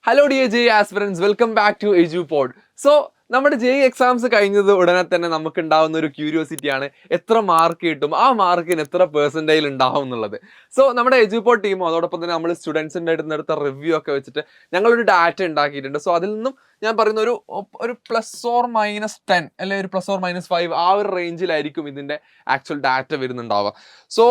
Hello dear JEE aspirants, welcome back to Edupod. So നമ്മുടെ JEE exams കഴിഞ്ഞത് ഉടനെ തന്നെ നമുക്ക് ഉണ്ടാവുന്ന ഒരു ക്യൂരിയോസിറ്റിയാണ് എത്ര മാർക്ക് കിട്ടും, ആ മാർക്കിന് എത്ര പെർസെൻറ്റേജ് ഉണ്ടാവും എന്നുള്ളത്. സോ നമ്മുടെ എജുപോഡ് ടീമും അതോടൊപ്പം തന്നെ നമ്മൾ സ്റ്റുഡൻസിൻ്റെ അടുത്ത് റിവ്യൂ ഒക്കെ വെച്ചിട്ട് ഞങ്ങളൊരു ഡാറ്റ ഉണ്ടാക്കിയിട്ടുണ്ട്. സോ അതിൽ നിന്നും ഞാൻ പറയുന്ന ഒരു +or-10 അല്ലെങ്കിൽ ഒരു +or-5 ആ ഒരു റേഞ്ചിലായിരിക്കും ഇതിൻ്റെ ആക്ച്വൽ ഡാറ്റ വരുന്നുണ്ടാവുക. സോ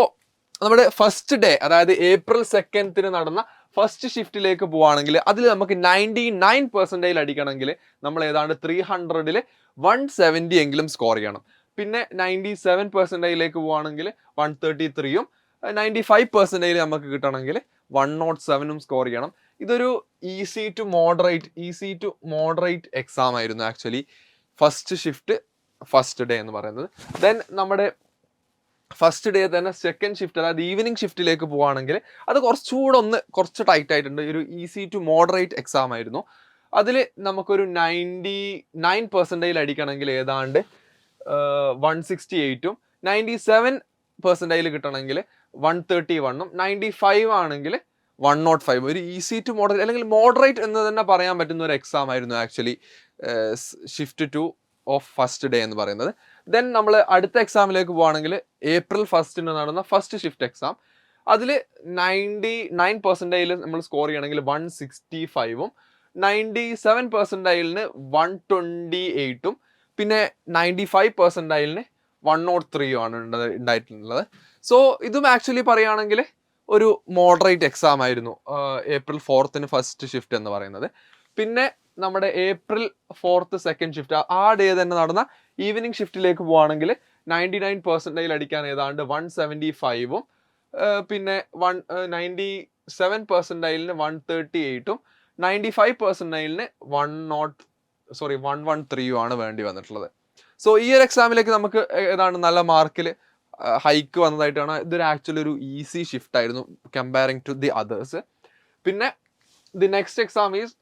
നമ്മുടെ ഫസ്റ്റ് ഡേ, അതായത് April 2 നടന്ന ഫസ്റ്റ് ഷിഫ്റ്റിലേക്ക് പോവുകയാണെങ്കിൽ അതിൽ നമുക്ക് 99% അടിക്കണമെങ്കിൽ നമ്മൾ ഏതാണ്ട് 300-ൽ 170 എങ്കിലും സ്കോർ ചെയ്യണം. പിന്നെ 97%ലേക്ക് പോവുകയാണെങ്കിൽ 133-യും 95% നമുക്ക് കിട്ടണമെങ്കിൽ 107-ഉം സ്കോർ ചെയ്യണം. ഇതൊരു ഈസി ടു മോഡറേറ്റ് എക്സാം ആയിരുന്നു actually first shift first day എന്ന് പറയുന്നത്. ദെൻ നമ്മുടെ ഫസ്റ്റ് ഡേ തന്നെ സെക്കൻഡ് ഷിഫ്റ്റ്, അതായത് ഈവനിങ് ഷിഫ്റ്റിലേക്ക് പോവുകയാണെങ്കിൽ അത് കുറച്ച് ടൈറ്റ് ആയിട്ടുണ്ട്. ഒരു ഈസി ടു മോഡറേറ്റ് എക്സാം ആയിരുന്നു. അതിൽ നമുക്കൊരു 99% അടിക്കണമെങ്കിൽ ഏതാണ്ട് 168-ഉം 97% കിട്ടണമെങ്കിൽ 131-ഉം 95 ആണെങ്കിൽ 105. ഒരു ഈസി ടു മോഡറേറ്റ് അല്ലെങ്കിൽ മോഡറേറ്റ് എന്ന് തന്നെ പറയാൻ പറ്റുന്ന ഒരു എക്സാം ആയിരുന്നു actually shift 2 of first day എന്ന് പറയുന്നത്. ദെൻ നമ്മൾ അടുത്ത എക്സാമിലേക്ക് പോവുകയാണെങ്കിൽ April 1 നടന്ന ഫസ്റ്റ് ഷിഫ്റ്റ് എക്സാം, അതിൽ 99% നമ്മൾ സ്കോർ ചെയ്യണമെങ്കിൽ 165-ഉം 97%-ന് 128-ഉം പിന്നെ 95%-ന് 103-യും ആണ് ഉണ്ടായിട്ടുള്ളത്. സോ ഇതും ആക്ച്വലി പറയുകയാണെങ്കിൽ ഒരു മോഡറേറ്റ് എക്സാം ആയിരുന്നു April 4 ഫസ്റ്റ് ഷിഫ്റ്റ് എന്ന് പറയുന്നത്. പിന്നെ നമ്മുടെ April 4 സെക്കൻഡ് ഷിഫ്റ്റ്, ആ ഡേ തന്നെ നടന്ന ഈവനിങ് ഷിഫ്റ്റിലേക്ക് പോവുകയാണെങ്കിൽ 99% അടിക്കാൻ ഏതാണ്ട് 175-ഉം പിന്നെ 97%-ന് 138-ഉം 95%-ന് 113-യും ആണ് വേണ്ടി വന്നിട്ടുള്ളത്. സോ ഈ ഒരു എക്സാമിലേക്ക് നമുക്ക് ഏതാണ്ട് നല്ല മാർക്കിൽ ഹൈക്ക് വന്നതായിട്ടാണ്. ഇതൊരു ആക്ച്വലി ഒരു ഈസി ഷിഫ്റ്റ് ആയിരുന്നു കമ്പയറിങ് ടു ദി അതേഴ്സ്. പിന്നെ the next exam is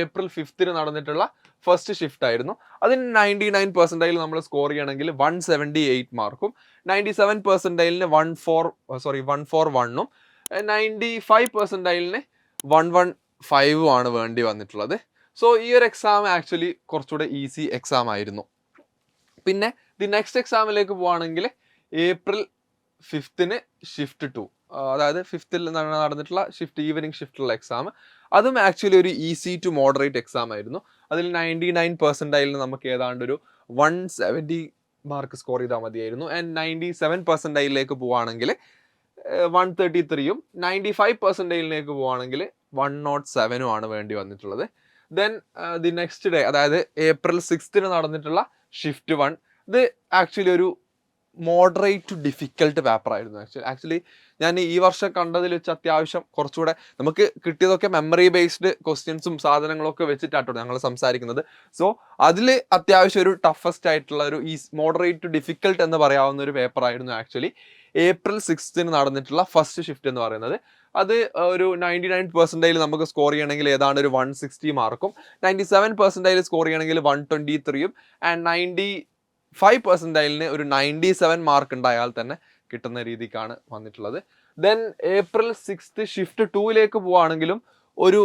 April 5 നടന്നിട്ടുള്ള ഫസ്റ്റ് ഷിഫ്റ്റ് ആയിരുന്നു. അതിന് 99% നമ്മൾ സ്കോർ ചെയ്യണമെങ്കിൽ 178 മാർക്കും 97%-ന് 141-ഉം 95%-ന് 115-ഉം ആണ് വേണ്ടി വന്നിട്ടുള്ളത്. സോ ഈ ഒരു എക്സാം ആക്ച്വലി കുറച്ചുകൂടെ ഈസി എക്സാം ആയിരുന്നു. പിന്നെ ദി നെക്സ്റ്റ് എക്സാമിലേക്ക് പോവുകയാണെങ്കിൽ April 5 ഷിഫ്റ്റ് 2, അതായത് 5-ൽ നടന്നിട്ടുള്ള ഈവനിങ് ഷിഫ്റ്റിലുള്ള എക്സാം, അതും ആക്ച്വലി ഒരു ഈസി ടു മോഡറേറ്റ് എക്സാം ആയിരുന്നു. അതിൽ 99%-ന് നമുക്ക് ഏതാണ്ട് ഒരു 170 മാർക്ക് സ്കോർ ചെയ്താൽ മതിയായിരുന്നു. ആൻഡ് 97%-ലേക്ക് പോവുകയാണെങ്കിൽ 133-യും 95%-ലേക്ക് പോവുകയാണെങ്കിൽ 107-ഉം ആണ് വേണ്ടി വന്നിട്ടുള്ളത്. ദെൻ ദി നെക്സ്റ്റ് ഡേ, അതായത് April 6 നടന്നിട്ടുള്ള ഷിഫ്റ്റ് 1, ഇത് ആക്ച്വലി ഒരു മോഡറേറ്റ് ടു ഡിഫിക്കൽട്ട് പേപ്പർ ആയിരുന്നു. ആക്ച്വലി ഞാൻ ഈ വർഷം കണ്ടതിൽ വെച്ച് അത്യാവശ്യം കുറച്ചുകൂടെ നമുക്ക് കിട്ടിയതൊക്കെ മെമ്മറി ബേസ്ഡ് ക്വസ്റ്റ്യൻസും സാധനങ്ങളൊക്കെ വെച്ചിട്ടാട്ടോ ഞങ്ങൾ സംസാരിക്കുന്നത്. സോ അതിൽ അത്യാവശ്യം ഒരു ടഫസ്റ്റ് ആയിട്ടുള്ള ഒരു മോഡറേറ്റ് ടു ഡിഫിക്കൽട്ട് എന്ന് പറയാവുന്ന ഒരു പേപ്പർ ആയിരുന്നു ആക്ച്വലി April 6 നടന്നിട്ടുള്ള ഫസ്റ്റ് ഷിഫ്റ്റ് എന്ന് പറയുന്നത്. അത് ഒരു 99%-ൽ നമുക്ക് സ്കോർ ചെയ്യണമെങ്കിൽ ഏതാണ്ട് ഒരു 160 മാർക്കും 97%-ൽ സ്കോർ ചെയ്യണമെങ്കിൽ 123-യും ആൻഡ് 95%-ന് ഒരു 97 മാർക്ക് ഉണ്ടായാൽ തന്നെ കിട്ടുന്ന രീതിക്കാണ് വന്നിട്ടുള്ളത്. ദെൻ April 6 ഷിഫ്റ്റ് 2-ലേക്ക് പോവുകയാണെങ്കിലും ഒരു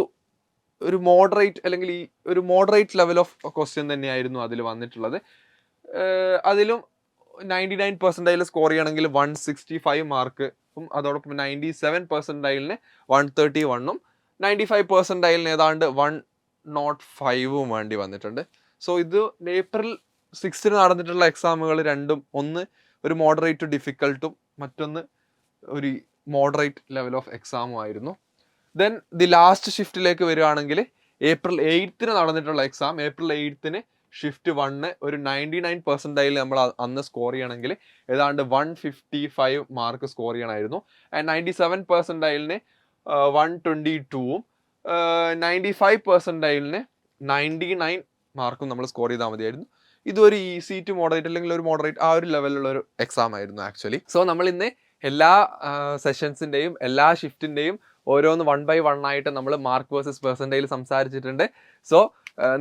മോഡറേറ്റ് അല്ലെങ്കിൽ ഈ ഒരു മോഡറേറ്റ് ലെവൽ ഓഫ് ക്വസ്റ്റ്യൻ തന്നെയായിരുന്നു അതിൽ വന്നിട്ടുള്ളത്. അതിലും 99%-ൽ സ്കോർ ചെയ്യണമെങ്കിൽ 165 മാർക്കും അതോടൊപ്പം 97%-ന് 131-ഉം 95%-ന് ഏതാണ്ട് 105-ഉം വേണ്ടി വന്നിട്ടുണ്ട്. സോ ഇത് April 6 നടന്നിട്ടുള്ള എക്സാമുകൾ രണ്ടും, ഒന്ന് ഒരു മോഡറേറ്റ് ടു ഡിഫിക്കൽട്ടും മറ്റൊന്ന് ഒരു മോഡറേറ്റ് ലെവൽ ഓഫ് എക്സാമും ആയിരുന്നു. ദെൻ ദി ലാസ്റ്റ് ഷിഫ്റ്റിലേക്ക് വരികയാണെങ്കിൽ April 8 നടന്നിട്ടുള്ള എക്സാം, April 8 ഷിഫ്റ്റ് 1 ഒരു 99%-ൽ നമ്മൾ അന്ന് സ്കോർ ചെയ്യണമെങ്കിൽ ഏതാണ്ട് 155 മാർക്ക് സ്കോർ ചെയ്യണമായിരുന്നു. ആൻഡ് 97%-ന് 122-ഉം 95%-ന് 99 മാർക്കും നമ്മൾ സ്കോർ ചെയ്താൽ മതിയായിരുന്നു. ഇതൊരു ഈസി ടു മോഡറേറ്റ് അല്ലെങ്കിൽ ഒരു മോഡറേറ്റ് ആ ഒരു ലെവലിലുള്ള ഒരു എക്സാം ആയിരുന്നു ആക്ച്വലി. സോ നമ്മൾ ഇന്ന് എല്ലാ സെഷൻസിൻ്റെയും എല്ലാ ഷിഫ്റ്റിൻ്റെയും ഓരോന്ന് 1 by 1 ആയിട്ട് നമ്മൾ മാർക്ക് വേഴ്സസ് പെർസെൻറ്റേജിൽ സംസാരിച്ചിട്ടുണ്ട്. സോ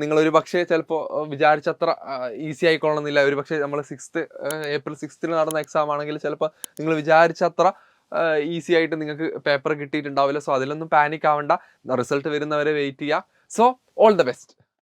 നിങ്ങളൊരു പക്ഷേ ചിലപ്പോൾ വിചാരിച്ചത്ര ഈസി ആയിക്കൊള്ളണമെന്നില്ല. ഒരു പക്ഷേ നമ്മൾ April 6 നടന്ന എക്സാം ആണെങ്കിൽ ചിലപ്പോൾ നിങ്ങൾ വിചാരിച്ചത്ര ഈസി ആയിട്ട് നിങ്ങൾക്ക് പേപ്പർ കിട്ടിയിട്ടുണ്ടാവില്ല. സോ അതിലൊന്നും പാനിക് ആവണ്ട, റിസൾട്ട് വരുന്നവരെ വെയിറ്റ് ചെയ്യുക. So all the best.